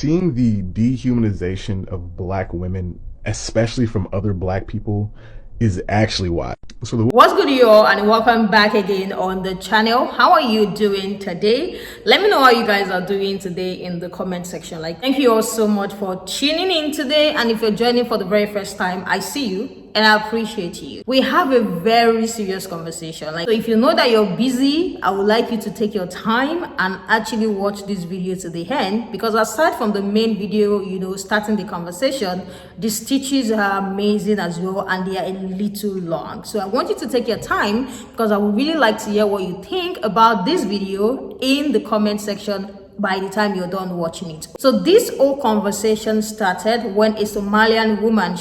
Seeing the dehumanization of black women, especially from other black people, is actually wild. What's good, you all, and welcome back again on the channel. How are you doing today? Let me know how you guys are doing today in the comment section. Thank you all so much for tuning in today, and if you're joining for the very first time, I see you and I appreciate you. We have a very serious conversation. So if you know that you're busy, I would like you to take your time and actually watch this video to the end, because aside from the main video, starting the conversation, the stitches are amazing as well, and they are a little long. So I want you to take your time, because I would really like to hear what you think about this video in the comment section by the time you're done watching it. So this whole conversation started when a Somalian woman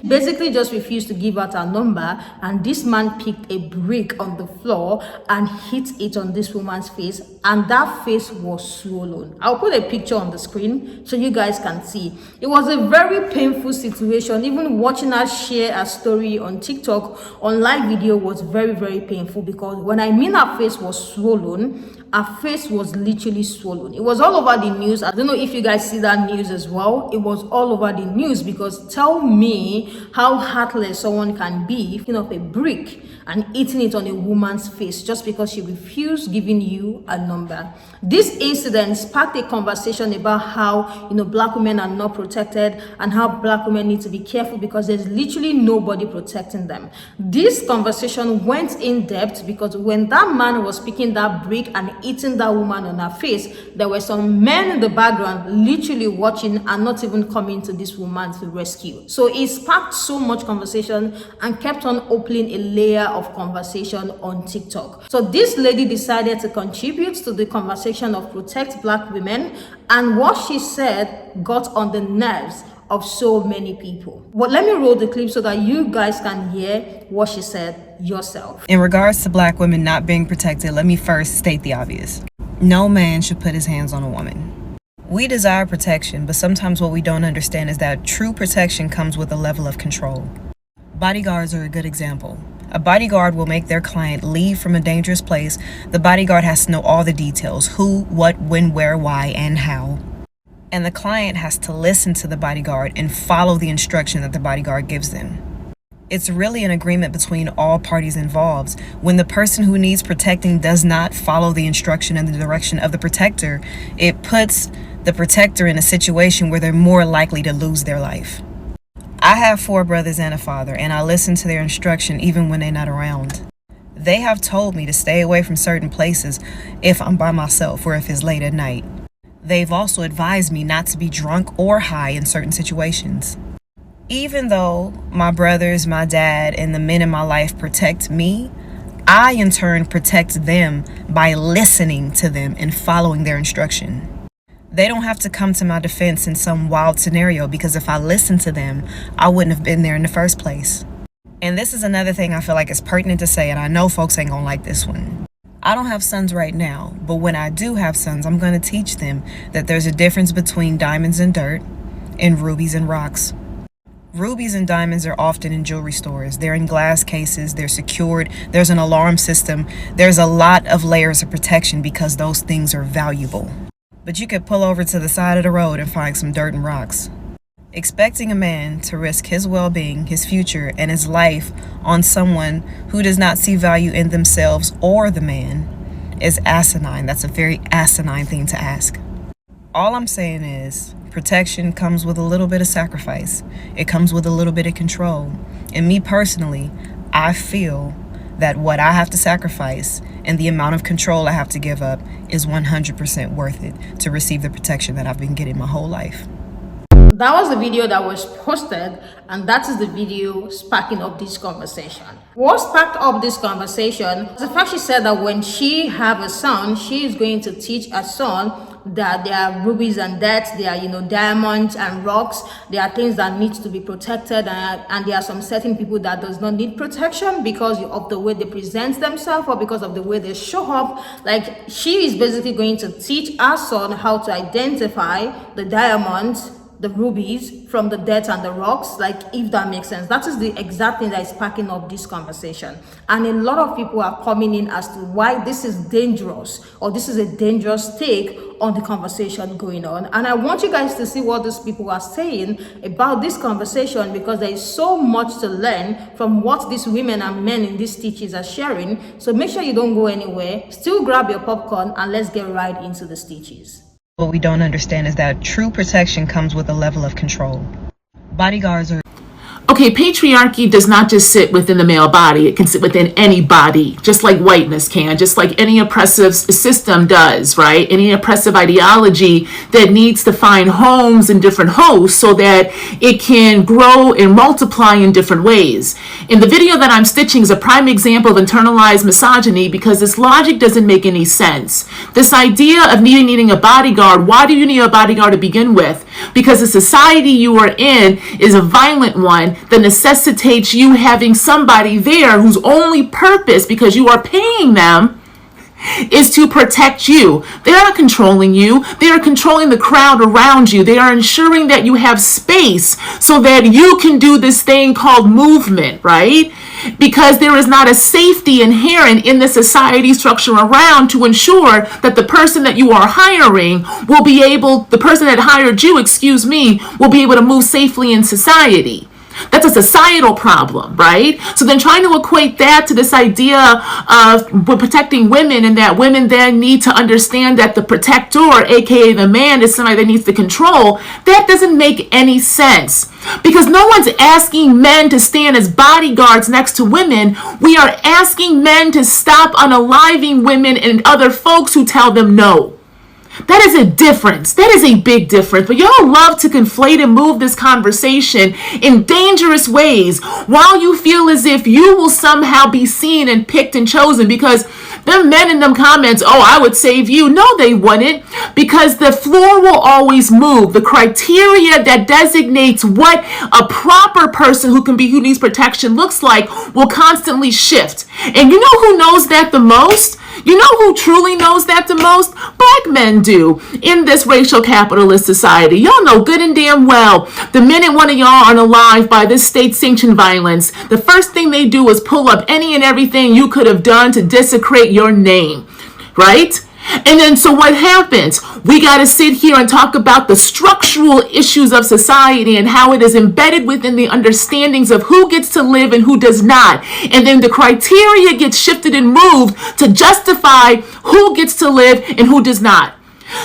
basically just refused to give out her number, and this man picked a brick on the floor and hit it on this woman's face, and that face was swollen. I'll put a picture on the screen so you guys can see. It was a very painful situation. Even watching her share a story on TikTok on live video was very, very painful, because when I mean her face was swollen, her face was literally swollen. It was all over the news. I don't know if you guys see that news as well. It was all over the news, because tell me how heartless someone can be picking up a brick and eating it on a woman's face just because she refused giving you a number. This incident sparked a conversation about how black women are not protected, and how black women need to be careful because there's literally nobody protecting them. This conversation went in depth, because when that man was picking that brick and eating that woman on her face, there were some men in the background literally watching and not even coming to this woman to rescue. So it sparked so much conversation and kept on opening a layer of conversation on TikTok. So this lady decided to contribute to the conversation of protect black women, and what she said got on the nerves of so many people. But let me roll the clip so that you guys can hear what she said yourself. In regards to black women not being protected, let me first state the obvious. No man should put his hands on a woman. We desire protection, but sometimes what we don't understand is that true protection comes with a level of control. Bodyguards are a good example. A bodyguard will make their client leave from a dangerous place. The bodyguard has to know all the details: who, what, when, where, why, and how. And the client has to listen to the bodyguard and follow the instruction that the bodyguard gives them. It's really an agreement between all parties involved. When the person who needs protecting does not follow the instruction and the direction of the protector, it puts the protector in a situation where they're more likely to lose their life. I have 4 brothers and a father, and I listen to their instruction even when they're not around. They have told me to stay away from certain places if I'm by myself or if it's late at night. They've also advised me not to be drunk or high in certain situations. Even though my brothers, my dad, and the men in my life protect me, I in turn protect them by listening to them and following their instruction. They don't have to come to my defense in some wild scenario, because if I listened to them, I wouldn't have been there in the first place. And this is another thing I feel like is pertinent to say, and I know folks ain't gonna like this one. I don't have sons right now, but when I do have sons, I'm gonna teach them that there's a difference between diamonds and dirt and rubies and rocks. Rubies and diamonds are often in jewelry stores. They're in glass cases, they're secured, there's an alarm system. There's a lot of layers of protection because those things are valuable. But you could pull over to the side of the road and find some dirt and rocks. Expecting a man to risk his well-being, his future, and his life on someone who does not see value in themselves or the man is asinine. That's a very asinine thing to ask. All I'm saying is protection comes with a little bit of sacrifice. It comes with a little bit of control. And me personally, I feel that what I have to sacrifice and the amount of control I have to give up is 100% worth it to receive the protection that I've been getting my whole life. That was the video that was posted, and that is the video sparking up this conversation. What sparked up this conversation was the fact she said that when she have a son, she is going to teach her son that there are rubies and dirt, there are diamonds and rocks, there are things that need to be protected, and there are some certain people that does not need protection because of the way they present themselves or because of the way they show up. She is basically going to teach her son how to identify the diamonds the rubies from the dirt and the rocks, like, if that makes sense. That is the exact thing that is sparking up this conversation. And a lot of people are coming in as to why this is dangerous, or this is a dangerous take on the conversation going on. And I want you guys to see what these people are saying about this conversation, because there is so much to learn from what these women and men in these stitches are sharing. So make sure you don't go anywhere. Still grab your popcorn and let's get right into the stitches. What we don't understand is that true protection comes with a level of control. Bodyguards are... Okay, patriarchy does not just sit within the male body. It can sit within any body, just like whiteness can, just like any oppressive system does, right? Any oppressive ideology that needs to find homes in different hosts so that it can grow and multiply in different ways. In the video that I'm stitching is a prime example of internalized misogyny, because this logic doesn't make any sense. This idea of needing a bodyguard, why do you need a bodyguard to begin with? Because the society you are in is a violent one that necessitates you having somebody there whose only purpose, because you are paying them, is to protect you. They are not controlling you. They are controlling the crowd around you. They are ensuring that you have space so that you can do this thing called movement, right? Because there is not a safety inherent in the society structure around to ensure that the person that you are hiring will be able, the person that hired you, will be able to move safely in society. That's a societal problem, right? So then trying to equate that to this idea of protecting women, and that women then need to understand that the protector, aka the man, is somebody that needs to control, that doesn't make any sense. Because no one's asking men to stand as bodyguards next to women. We are asking men to stop unaliving women and other folks who tell them no. That is a difference. That is a big difference. But y'all love to conflate and move this conversation in dangerous ways while you feel as if you will somehow be seen and picked and chosen, because the men in them comments, oh, I would save you. No, they wouldn't, because the floor will always move. The criteria that designates what a proper person who needs protection looks like will constantly shift. And you know who knows that the most? You know who truly knows that the most? Black men do in this racial capitalist society. Y'all know good and damn well the minute one of y'all are unalived by this state-sanctioned violence, the first thing they do is pull up any and everything you could have done to desecrate your name, right? And then so what happens? We got to sit here and talk about the structural issues of society and how it is embedded within the understandings of who gets to live and who does not. And then the criteria gets shifted and moved to justify who gets to live and who does not.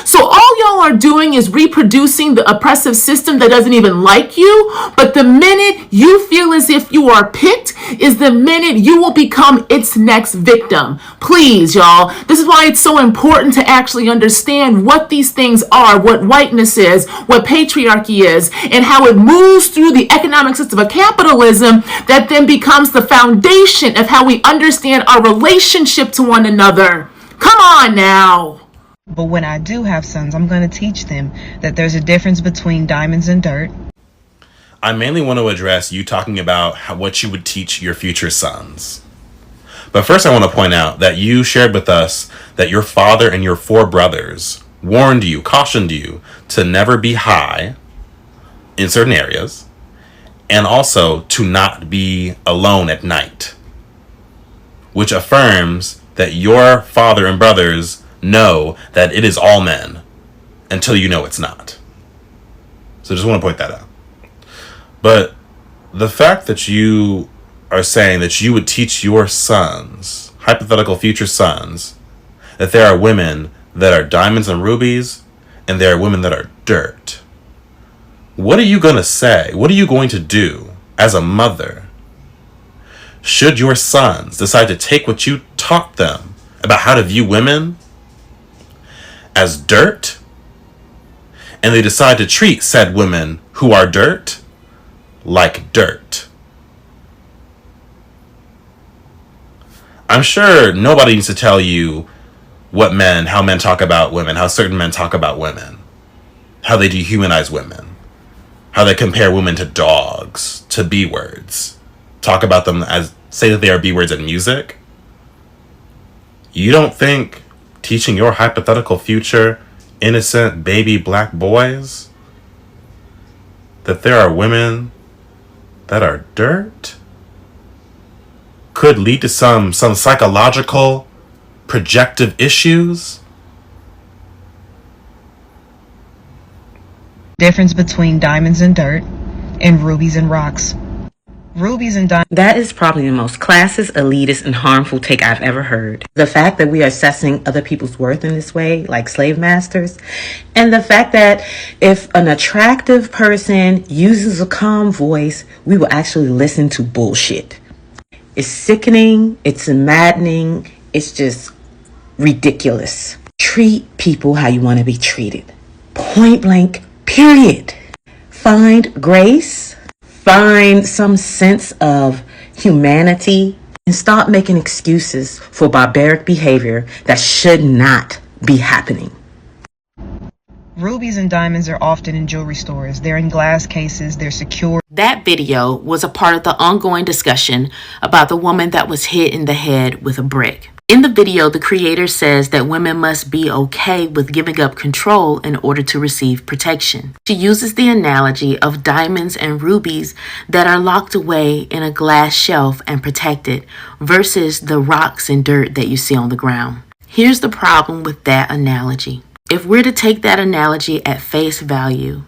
So all y'all are doing is reproducing the oppressive system that doesn't even like you. But the minute you feel as if you are picked is the minute you will become its next victim. Please, y'all. This is why it's so important to actually understand what these things are, what whiteness is, what patriarchy is, and how it moves through the economic system of capitalism that then becomes the foundation of how we understand our relationship to one another. Come on now. But when I do have sons, I'm going to teach them that there's a difference between diamonds and dirt. I mainly want to address you talking about what you would teach your future sons. But first I want to point out that you shared with us that your father and your 4 brothers warned you, cautioned you to never be high in certain areas, and also to not be alone at night, which affirms that your father and brothers know that it is all men until you know it's not. So just want to point that out. But the fact that you are saying that you would teach your sons, hypothetical future sons, that there are women that are diamonds and rubies and there are women that are dirt. What are you going to say? What are you going to do as a mother? Should your sons decide to take what you taught them about how to view women as dirt, and they decide to treat said women who are dirt like dirt? I'm sure nobody needs to tell you how men talk about women, how certain men talk about women, how they dehumanize women, how they compare women to dogs, to B-words, talk about them as, say that they are B-words in music. You don't think teaching your hypothetical future innocent baby black boys that there are women that are dirt could lead to some psychological projective issues? Difference between diamonds and dirt and rubies and rocks. Rubies and diamonds. That is probably the most classist, elitist, and harmful take I've ever heard. The fact that we are assessing other people's worth in this way, like slave masters, and the fact that if an attractive person uses a calm voice, we will actually listen to bullshit. It's sickening, it's maddening, it's just ridiculous. Treat people how you want to be treated. Point blank, period. Find grace. Find some sense of humanity and stop making excuses for barbaric behavior that should not be happening. Rubies and diamonds are often in jewelry stores. They're in glass cases. They're secure. That video was a part of the ongoing discussion about the woman that was hit in the head with a brick. In the video, the creator says that women must be okay with giving up control in order to receive protection. She uses the analogy of diamonds and rubies that are locked away in a glass shelf and protected versus the rocks and dirt that you see on the ground. Here's the problem with that analogy. If we're to take that analogy at face value,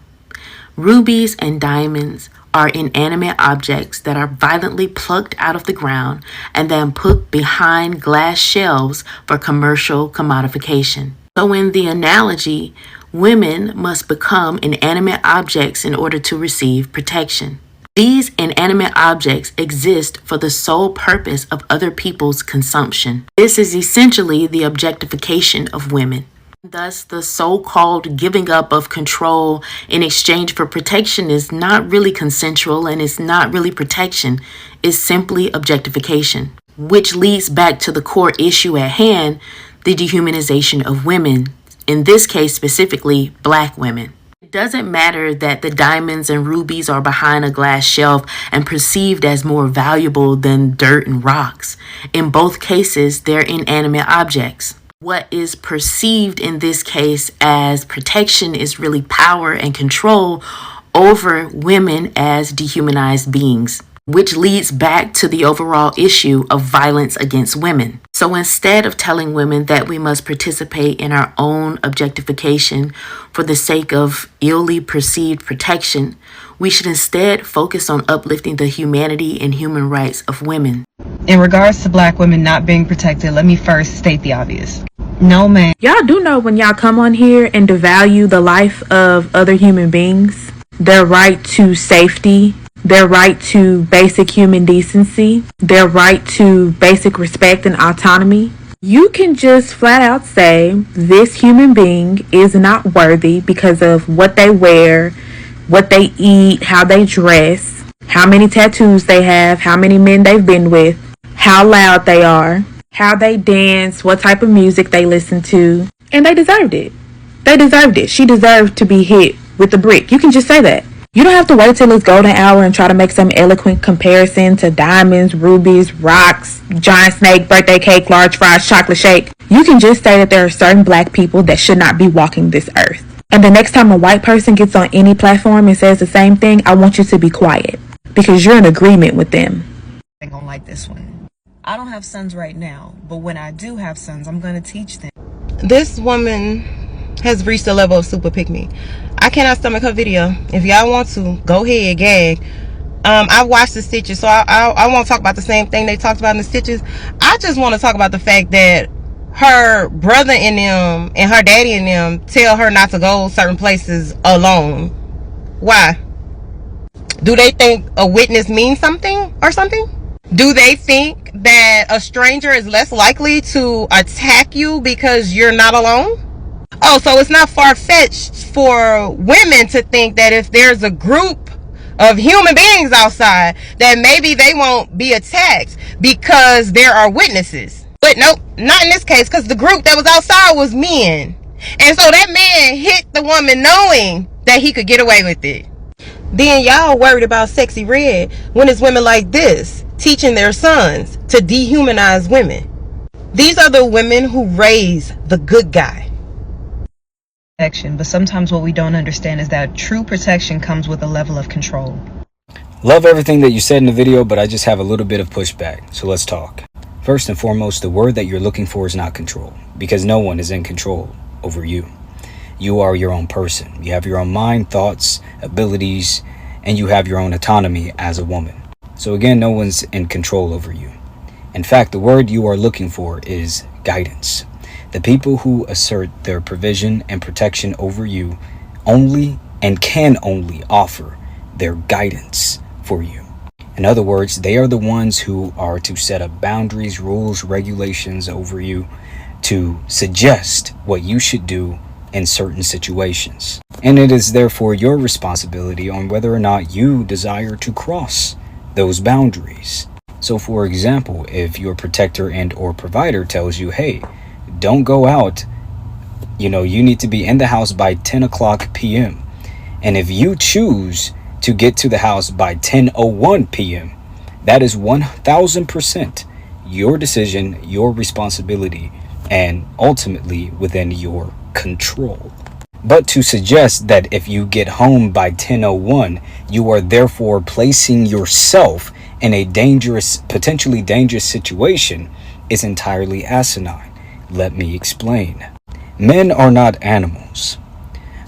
rubies and diamonds are inanimate objects that are violently plucked out of the ground and then put behind glass shelves for commercial commodification. So in the analogy, women must become inanimate objects in order to receive protection. These inanimate objects exist for the sole purpose of other people's consumption. This is essentially the objectification of women. Thus, the so-called giving up of control in exchange for protection is not really consensual and it's not really protection. It's simply objectification, which leads back to the core issue at hand, the dehumanization of women, in this case specifically Black women. It doesn't matter that the diamonds and rubies are behind a glass shelf and perceived as more valuable than dirt and rocks. In both cases, they're inanimate objects. What is perceived in this case as protection is really power and control over women as dehumanized beings, which leads back to the overall issue of violence against women. So instead of telling women that we must participate in our own objectification for the sake of illy perceived protection, we should instead focus on uplifting the humanity and human rights of women. In regards to Black women not being protected, let me first state the obvious. No man. Y'all do know when y'all come on here and devalue the life of other human beings, their right to safety, their right to basic human decency, their right to basic respect and autonomy, you can just flat out say this human being is not worthy because of what they wear, what they eat, how they dress, how many tattoos they have, how many men they've been with, how loud they are, how they dance, what type of music they listen to, and they deserved it. They deserved it. She deserved to be hit with the brick. You can just say that. You don't have to wait till it's golden hour and try to make some eloquent comparison to diamonds, rubies, rocks, giant snake, birthday cake, large fries, chocolate shake. You can just say that there are certain Black people that should not be walking this earth. And the next time a white person gets on any platform and says the same thing, I want you to be quiet because you're in agreement with them. I'm gonna like this one. I don't have sons right now, but when I do have sons, I'm gonna teach them. This woman has reached a level of super pick me. I cannot stomach her video. If y'all want to, go ahead, gag. I watched the stitches, so I won't talk about the same thing they talked about in the stitches. I just want to talk about the fact that her brother and them and her daddy and them tell her not to go certain places alone. Why? Do they think a witness means something or something? Do they think that a stranger is less likely to attack you because you're not alone? Oh, so it's not far-fetched for women to think that if there's a group of human beings outside, that maybe they won't be attacked because there are witnesses. But nope, not in this case, because the group that was outside was men. And so that man hit the woman knowing that he could get away with it. Then y'all worried about Sexy Red when it's women like this teaching their sons to dehumanize women. These are the women who raise the good guy. protection, but sometimes what we don't understand is that true protection comes with a level of control. Love everything that you said in the video, but I just have a little bit of pushback, so let's talk. First and foremost, the word that you're looking for is not control, because no one is in control over you. You are your own person. You have your own mind, thoughts, abilities, and you have your own autonomy as a woman. So again, no one's in control over you. In fact, the word you are looking for is guidance. The people who assert their provision and protection over you only and can only offer their guidance for you. In other words, they are the ones who are to set up boundaries, rules, regulations over you, to suggest what you should do in certain situations. And it is therefore your responsibility on whether or not you desire to cross those boundaries. So for example, if your protector and or provider tells you, hey, don't go out, you need to be in the house by 10 o'clock p.m. And if you choose to get to the house by 10:01 p.m., that is 1000% your decision, your responsibility, and ultimately within your control. But to suggest that if you get home by 10:01, you are therefore placing yourself in a potentially dangerous situation is entirely asinine. Let me explain. Men are not animals.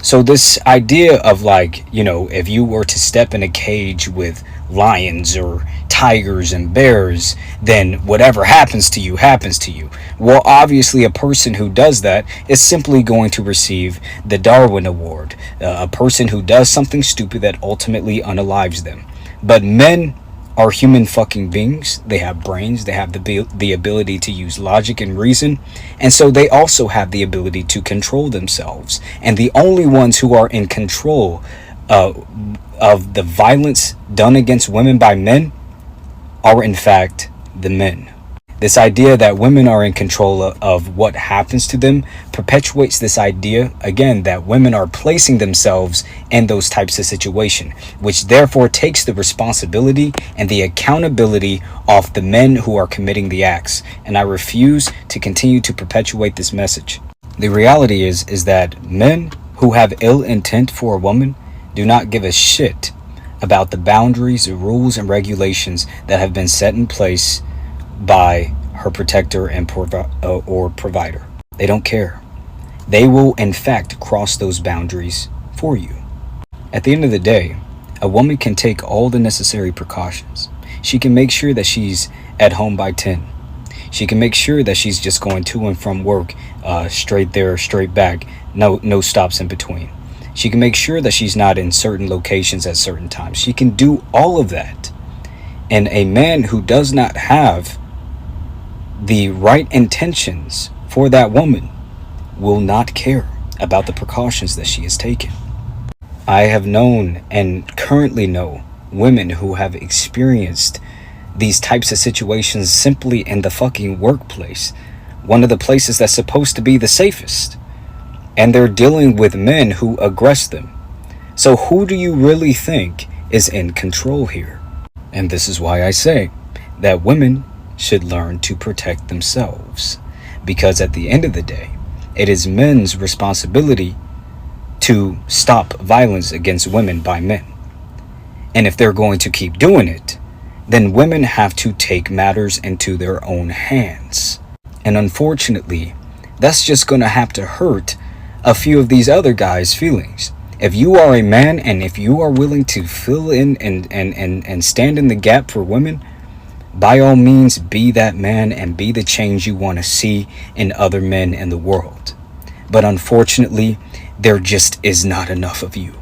So this idea of if you were to step in a cage with lions or tigers and bears, then whatever happens to you happens to you. Well, obviously a person who does that is simply going to receive the Darwin Award, a person who does something stupid that ultimately unalives them. But men are human fucking beings. They have brains. They have the ability to use logic and reason. And so they also have the ability to control themselves. And the only ones who are in control of the violence done against women by men are in fact the men. This idea that women are in control of what happens to them perpetuates this idea, again, that women are placing themselves in those types of situations, which therefore takes the responsibility and the accountability off the men who are committing the acts. And I refuse to continue to perpetuate this message. The reality is that men who have ill intent for a woman do not give a shit about the boundaries, the rules, and regulations that have been set in place by her protector and or provider. They don't care. They will in fact cross those boundaries for you. At the end of the day, a woman can take all the necessary precautions. She can make sure that she's at home by 10. She can make sure that she's just going to and from work, straight there, straight back, no stops in between. She can make sure that she's not in certain locations at certain times. She can do all of that. And a man who does not have the right intentions for that woman will not care about the precautions that she has taken. I have known and currently know women who have experienced these types of situations simply in the fucking workplace, one of the places that's supposed to be the safest, and they're dealing with men who aggress them. So who do you really think is in control here? And this is why I say that women should learn to protect themselves, because at the end of the day, it is men's responsibility to stop violence against women by men. And if they're going to keep doing it, then women have to take matters into their own hands. And unfortunately, that's just going to have to hurt a few of these other guys' feelings. If you are a man and if you are willing to fill in and stand in the gap for women, by all means, be that man and be the change you want to see in other men in the world. But unfortunately, there just is not enough of you.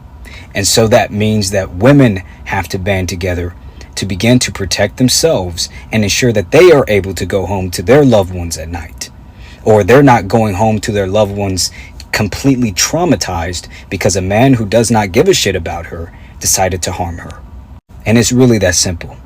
And so that means that women have to band together to begin to protect themselves and ensure that they are able to go home to their loved ones at night. Or they're not going home to their loved ones completely traumatized because a man who does not give a shit about her decided to harm her. And it's really that simple.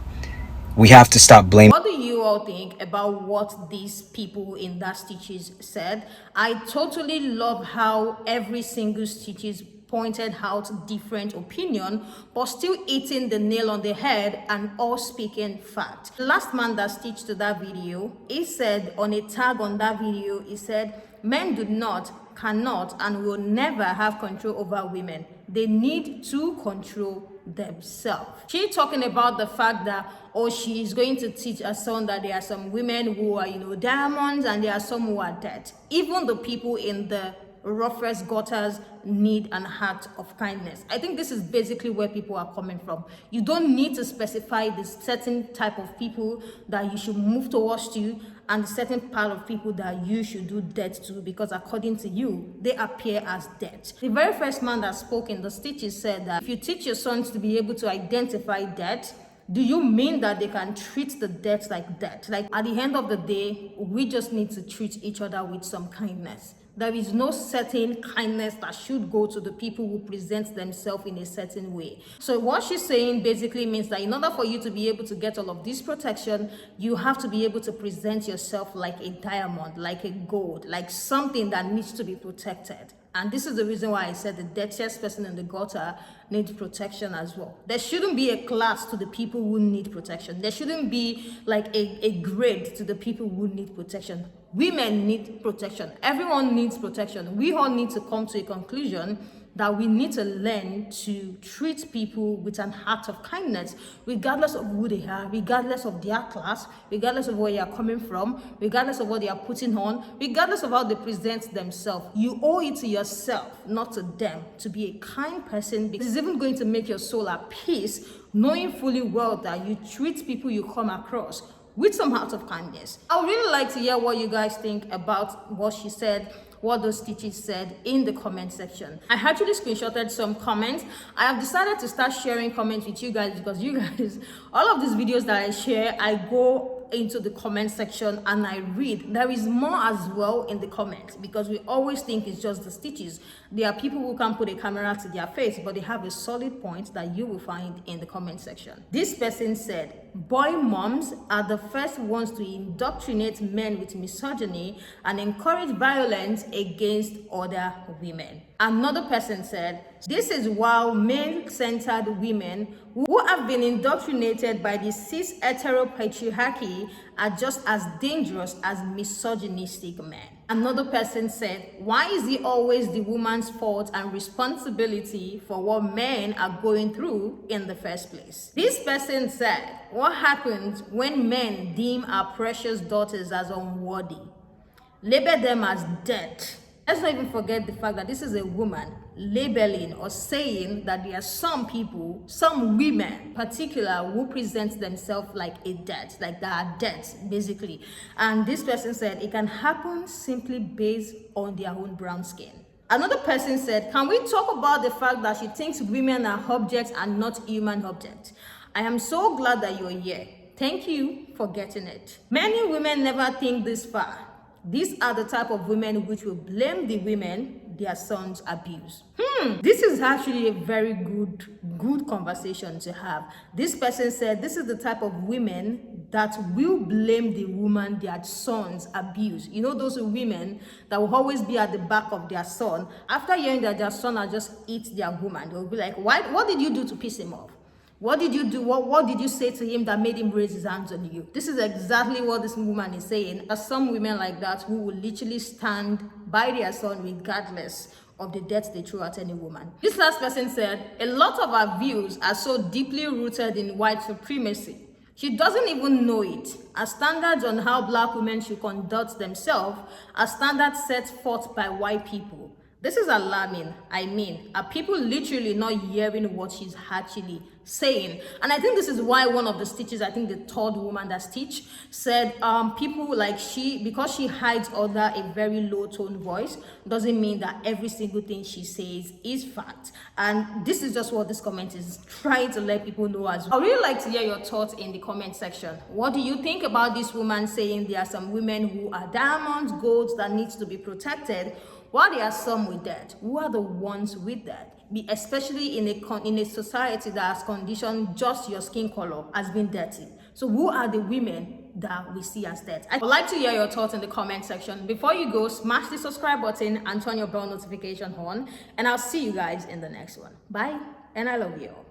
We have to stop blaming. What do you all think about what these people in that stitches said? I totally love how every single stitches pointed out different opinion, but still hitting the nail on the head and all speaking fact. The last man that stitched to that video, he said on a tag on that video, he said, men do not cannot and will never have control over women. They need to control themselves. She talking about the fact that, oh, she is going to teach her son that there are some women who are, diamonds, and there are some who are dead. Even the people in the roughest gutters need an heart of kindness. I think this is basically where people are coming from. You don't need to specify the certain type of people that you should move towards you and the certain part of people that you should do death to, because according to you, they appear as dead. The very first man that spoke in the stitches said that if you teach your sons to be able to identify death, do you mean that they can treat the death like death? Like, at the end of the day, we just need to treat each other with some kindness. There is no certain kindness that should go to the people who present themselves in a certain way. So what she's saying basically means that in order for you to be able to get all of this protection, you have to be able to present yourself like a diamond, like a gold, like something that needs to be protected. And this is the reason why I said the dirtiest person in the gutter needs protection as well. There shouldn't be a class to the people who need protection. There shouldn't be like a grade to the people who need protection. Women need protection. Everyone needs protection. We all need to come to a conclusion that we need to learn to treat people with an heart of kindness, regardless of who they are, regardless of their class, regardless of where they are coming from, regardless of what they are putting on, regardless of how they present themselves. You owe it to yourself, not to them, to be a kind person, because it's even going to make your soul at peace, knowing fully well that you treat people you come across with some heart of kindness. I would really like to hear what you guys think about what she said, what those stitches said, in the comment section. I actually screenshotted some comments. I have decided to start sharing comments with you guys because you guys, all of these videos that I share, I go into the comment section and I read. There is more as well in the comments, because we always think it's just the stitches. There are people who can put a camera to their face, but they have a solid point that you will find in the comment section. This person said, boy moms are the first ones to indoctrinate men with misogyny and encourage violence against other women. Another person said, this is why male-centered women who have been indoctrinated by the cis heteropatriarchy are just as dangerous as misogynistic men. Another person said, why is it always the woman's fault and responsibility for what men are going through in the first place? This person said, what happens when men deem our precious daughters as unworthy? Label them as dead. Let's not even forget the fact that this is a woman labeling or saying that there are some people, some women particular, who present themselves like a dead, like they are dead basically. And this person said it can happen simply based on their own brown skin. Another person said, can we talk about the fact that she thinks women are objects and not human objects? I am so glad that you're here. Thank you for getting it. Many women never think this far. These are the type of women which will blame the women their sons abuse. This is actually a very good conversation to have. This person said this is the type of women that will blame the woman their sons abuse. You know, those women that will always be at the back of their son. After hearing that their son has just eat their woman, they'll be like, what did you do to piss him off? What did you do? What did you say to him that made him raise his hands on you? This is exactly what this woman is saying. There are some women like that who will literally stand by their son regardless of the death they throw at any woman. This last person said, a lot of our views are so deeply rooted in white supremacy. She doesn't even know it. Our standards on how black women should conduct themselves are standards set forth by white people. This is alarming. I mean, are people literally not hearing what she's actually saying? And I think this is why one of the stitches, I think the third woman that stitched, said people like because she hides under a very low tone voice, doesn't mean that every single thing she says is fact. And this is just what this comment is trying to let people know as well. I would really like to hear your thoughts in the comment section. What do you think about this woman saying there are some women who are diamonds, golds that needs to be protected, while there are some with that? Who are the ones with that? Especially in a society that has conditioned just your skin color as being dirty. So who are the women that we see as dead? I would like to hear your thoughts in the comment section. Before you go, smash the subscribe button and turn your bell notification on. And I'll see you guys in the next one. Bye, and I love you all.